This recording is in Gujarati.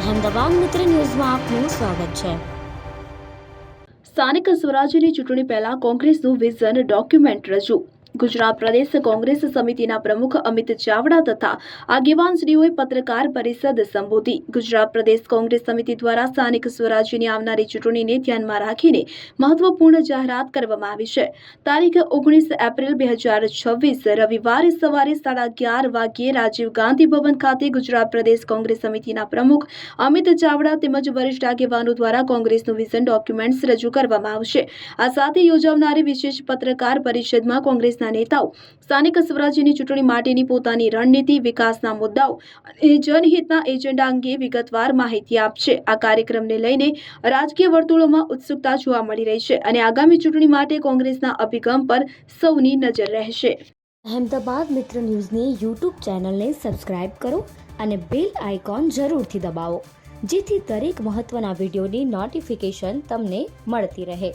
અહેમદાબાદ મિત્ર ન્યૂઝમાં આપનું સ્વાગત છે। સ્થાનિક સ્વરાજ્યની ચૂંટણી પહેલા કોંગ્રેસનું વિઝન ડોક્યુમેન્ટ રજૂ। ગુજરાત પ્રદેશ કોંગ્રેસ સમિતિના પ્રમુખ અમિત ચાવડા તથા આગેવાનશ્રીઓએ પત્રકાર પરિષદ સંબોધી। ગુજરાત પ્રદેશ કોંગ્રેસ સમિતિ દ્વારા સ્થાનિક સ્વરાજ્યની આવનારી ચૂંટણીને ધ્યાનમાં રાખીને મહત્વપૂર્ણ જાહેરાત કરવામાં આવી છે। તારીખ 19 એપ્રિલ 2026 રવિવારે સવારે 11:30 વાગ્યે રાજીવ ગાંધી ભવન ખાતે ગુજરાત પ્રદેશ કોંગ્રેસ સમિતિના પ્રમુખ અમિત ચાવડા તેમજ વરિષ્ઠ આગેવાનો દ્વારા કોંગ્રેસનું વિઝન ડોક્યુમેન્ટ્સ રજૂ કરવામાં આવશે। આ સાથે યોજાનારી વિશેષ પત્રકાર પરિષદમાં કોંગ્રેસ નેતાઓ સ્થાનિક સ્વરાજ્યની ચૂંટણી માટેની પોતાની રણનીતિ, વિકાસના મુદ્દાઓ અને જનહિતના એજન્ડા અંગે વિગતવાર માહિતી આપશે। આ કાર્યક્રમને લઈને રાજકીય વર્તુળોમાં ઉત્સુકતા જોવા મળી રહી છે અને આગામી ચૂંટણી માટે કોંગ્રેસના અભિગમ પર સૌની નજર રહેશે। અહેમદાબાદ મિત્ર ન્યૂઝની યુટ્યુબ ચેનલને સબસ્ક્રાઇબ કરો અને બેલ આઇકોન જરૂરથી દબાવો, જેથી દરેક મહત્વના વિડીયોની નોટિફિકેશન તમને મળતી રહે।